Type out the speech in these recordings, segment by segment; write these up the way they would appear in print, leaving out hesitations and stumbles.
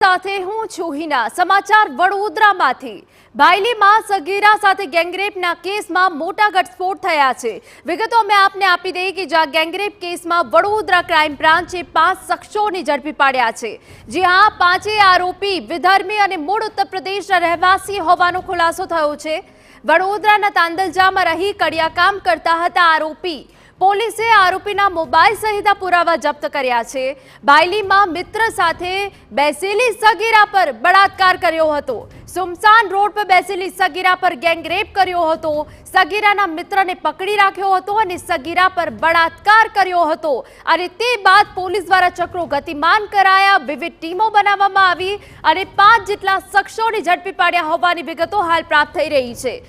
સાથે હું છું હિના। સમાચાર વડોદરામાંથી। બાયલીમાં સગીરા સાથે ગેંગરેપના કેસમાં મોટા ઘટસ્ફોટ થયા છે। વિગતો અમે આપને આપી દઈએ કે જ્યાં ગેંગરેપ કેસમાં વડોદરા ક્રાઇમ બ્રાન્ચે 5 શખ્સોને ઝડપી પાડ્યા છે। જી હા, પાંચેય આરોપી વિધર્મી અને મૂળ ઉત્તર પ્રદેશના રહેવાસી હોવાનો ખુલાસો થયો છે। વડોદરાના તાંદલજામાં રહી કડિયાકામ કરતા હતા આરોપી। પોલીસે આરોપીના મોબાઈલ સહિત પુરાવા જપ્ત કર્યા છે। બાયલીમાં મિત્ર સાથે બેસેલી સગીરા પર બળાત્કાર કર્યો હતો। સુમસાન રોડ પર બેસેલી સગીરા પર ગેંગરેપ કર્યો હતો। સગીરાના મિત્રને પકડી રાખ્યો હતો અને સગીરા પર બળાત્કાર કર્યો હતો અને તે બાદ પોલીસ દ્વારા ચક્રો ગતિમાન કરાયા। વિવિધ ટીમો બનાવવામાં આવી અને 5 જેટલા શખ્સોને ઝડપી પાડ્યા હોવાની વિગતો હાલ પ્રાપ્ત થઈ રહી છે।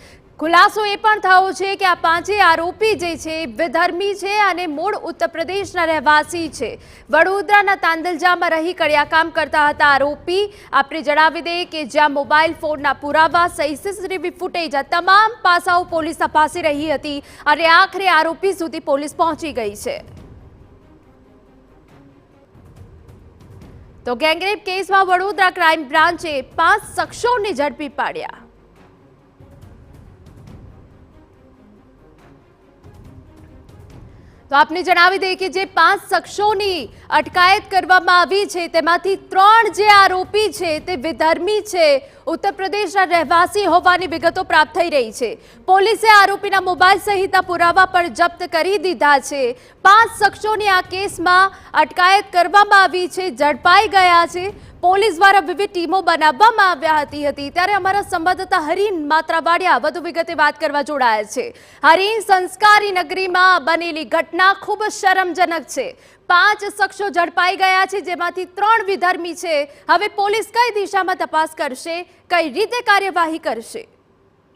ખુલાસો એ પણ થયો છે કે આ પાંચેય આરોપી જે છે વિધર્મી છે અને મૂળ ઉત્તર પ્રદેશના રહેવાસી છે। વડોદરાના તાંદલજામાં રહી કડિયાકામ કરતા હતા આરોપી। આપણે જણાવી દઈએ કે જ્યાં મોબાઈલ ફોનના પુરાવા સહિત સીસીટીવી ફૂટેજ તમામ પાસાઓ પોલીસ તપાસી રહી હતી અને આખરે આરોપી સુધી પોલીસ પહોંચી ગઈ છે। તો ગેંગરેપ કેસમાં વડોદરા ક્રાઇમ બ્રાન્ચે 5 શખ્સોને ઝડપી પાડ્યા। તો આપને જણાવી દઈએ કે જે 5 શખ્સોની અટકાયત કરવામાં આવી છે તેમાંથી 3 જે આરોપી છે તે વિધર્મી છે, ઉત્તર પ્રદેશના રહેવાસી હોવાની વિગતો પ્રાપ્ત થઈ રહી છે। પોલીસે આરોપીના મોબાઈલ સહિતના પુરાવા પણ જપ્ત કરી દીધા છે। 5 શખ્સોની આ કેસમાં અટકાયત કરવામાં આવી છે, ઝડપાઈ ગયા છે। પોલીસ દ્વારા વિવિધ ટીમો બનાવવામાં આવી હતી। ત્યારે અમારા સંવાદદાતા હરીન માત્રાવાડિયા વધુ વિગતે વાત કરવા જોડાયા છે। હરીન, સંસ્કારી નગરીમાં બનેલી ઘટના ખૂબ શરમજનક છે। 5 શખ્સો ઝડપાઈ ગયા છે, જેમાંથી 3 વિધર્મી છે। હવે પોલીસ કઈ દિશામાં તપાસ કરશે, કઈ રીતે કાર્યવાહી કરશે?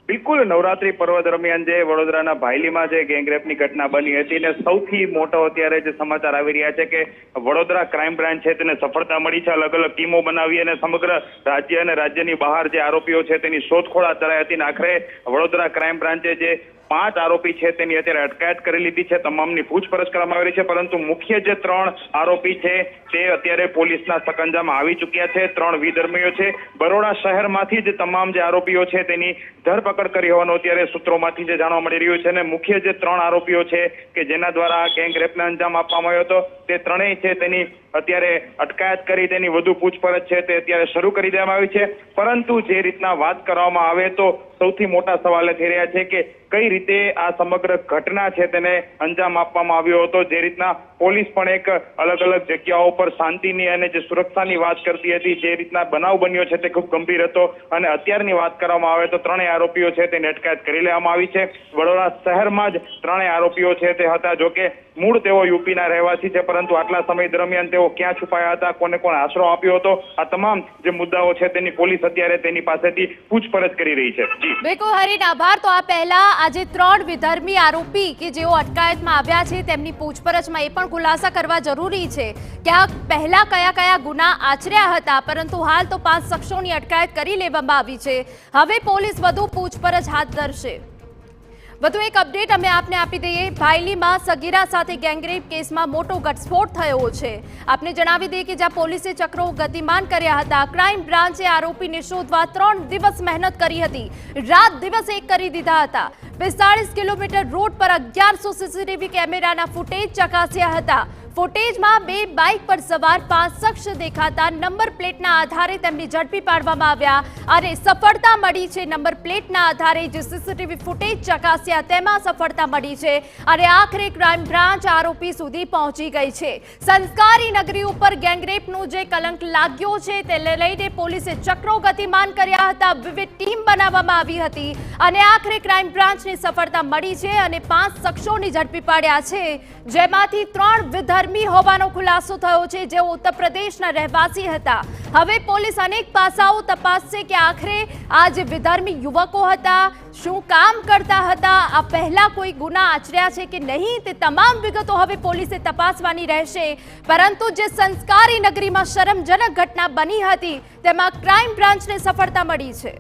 બિલકુલ, નવરાત્રી પર્વ દરમિયાન જે વડોદરાના ભાયલીમાં જે ગેંગરેપની ઘટના બની હતી ને સૌથી મોટો અત્યારે જે સમાચાર આવી રહ્યા છે કે વડોદરા ક્રાઇમ બ્રાન્ચ છે તેને સફળતા મળી છે। અલગ અલગ ટીમો બનાવી અને સમગ્ર રાજ્ય અને રાજ્યની બહાર જે આરોપીઓ છે તેની શોધખોળ હાથ ધરાઈ હતી ને આખરે વડોદરા ક્રાઇમ બ્રાન્ચે જે 5 આરોપી છે તેની અત્યારે અટકાયત કરી લીધી છે। તમામની પૂછપરછ કરવામાં આવી રહી છે, પરંતુ મુખ્ય જે 3 આરોપી છે તે અત્યારે પોલીસના સકંજામાં આવી ચૂક્યા છે। 3 વિધર્મીઓ છે। બરોડા શહેરમાંથી જ તમામ જે આરોપીઓ છે તેની ધરપકડ કરી હોવાનું અત્યારે સૂત્રોમાંથી જે જાણવા મળી રહ્યું છે અને મુખ્ય જે 3 આરોપીઓ છે કે જેના દ્વારા ગેંગરેપને અંજામ આપવામાં આવ્યો હતો તે ત્રણેય છે તેની અત્યારે અટકાયત કરી તેની વધુ પૂછપરછ છે તે અત્યારે શરૂ કરી દેવામાં આવી છે। પરંતુ જે રીતના વાત કરવામાં આવે તો સૌથી મોટા સવાલ થઈ રહ્યા છે કે કઈ રીતે આ સમગ્ર ઘટના છે તેને અંજામ આપવામાં આવ્યો હતો। જે રીતના પોલીસ પણ એક અલગ અલગ જગ્યાઓ પર શાંતિની અને જે સુરક્ષાની વાત કરતી હતી, જે રીતના બનાવ બન્યો છે તે ખૂબ ગંભીર હતો અને અત્યારની વાત કરવામાં આવે તો 3 આરોપીઓ છે તેની અટકાયત કરી લેવામાં આવી છે। વડોદરા શહેરમાં જ 3 આરોપીઓ છે તે હતા, જોકે મૂળ તેઓ યુપીના રહેવાસી છે, પરંતુ આટલા સમય દરમિયાન તેઓ ક્યાં છુપાયા હતા, કોને કોને આશરો આપ્યો હતો, આ તમામ જે મુદ્દાઓ છે તેની પોલીસ અત્યારે તેની પાસેથી પૂછપરછ કરી રહી છે। બિલકુલ હરીન, આભાર। તો આ પહેલા આજે 3 વિધર્મી આરોપી કે જેઓ અટકાયતમાં આવ્યા છે તેમની પૂછપરછમાં એ પણ ખુલાસા કરવા જરૂરી છે કે આ પહેલા કયા કયા ગુના આચર્યા હતા, પરંતુ હાલ તો 5 શખ્સોની અટકાયત કરી લેવામાં આવી છે। હવે પોલીસ વધુ પૂછપરછ હાથ ધરશે। વધુ એક અપડેટ અમે આપને આપી દઈએ। બાયલીમાં સગીરા સાથે ગેંગરેપ કેસમાં મોટો ઘટસ્ફોટ થયો છે। આપને જણાવી દઈએ કે જ્યાં પોલીસે ચક્રો ગતિમાન કર્યા હતા, ક્રાઇમ બ્રાન્ચે આરોપીને શોધવા 3 દિવસ મહેનત કરી હતી, રાત દિવસ એક કરી દીધા હતા। 45 કિલોમીટર રૂટ પર 1100 સીસીટીવી કેમેરાના ફૂટેજ ચકાસ્યા હતા। ફૂટેજમાં 2 બાઇક પર સવાર 5 શખ્સ દેખાતા નંબર પ્લેટના આધારે તેમને ઝડપી પાડવામાં આવ્યા અને સફળતા મળી છે। નંબર પ્લેટના આધારે જે સીસીટીવી ફૂટેજ ચકાસ્યા તેમાં સફળતા મળી છે અને આખરે ક્રાઇમ બ્રાન્ચ આરોપી સુધી પહોંચી ગઈ છે। સંસ્કારી નગરી ઉપર ગેંગરેપનું જે કલંક લાગ્યો છે તે લઈને પોલીસે ચક્રો ગતિમાન કર્યા હતા, વિવિધ ટીમ બનાવવામાં આવી હતી અને આખરે ક્રાઇમ બ્રાન્ચને સફળતા મળી છે અને 5 શખ્સોને ઝડપી પાડ્યા છે, જેમાંથી 3 વિધર્મી હોવાનો ખુલાસો થયો છે, જેઓ ઉત્તર પ્રદેશના રહેવાસી હતા। હવે પોલીસ અનેક પાસાઓ તપાસશે કે આખરે આ જે વિધર્મી યુવકો હતા શું કામ કરતા હતા, આ પહેલા કોઈ ગુના આચર્યા છે કે નહીં, તે તમામ વિગતો હવે પોલીસે તપાસવાની રહેશે। પરંતુ જે સંસ્કારી નગરીમાં શરમજનક ઘટના બની હતી તેમાં ક્રાઇમ બ્રાન્ચને સફળતા મળી છે।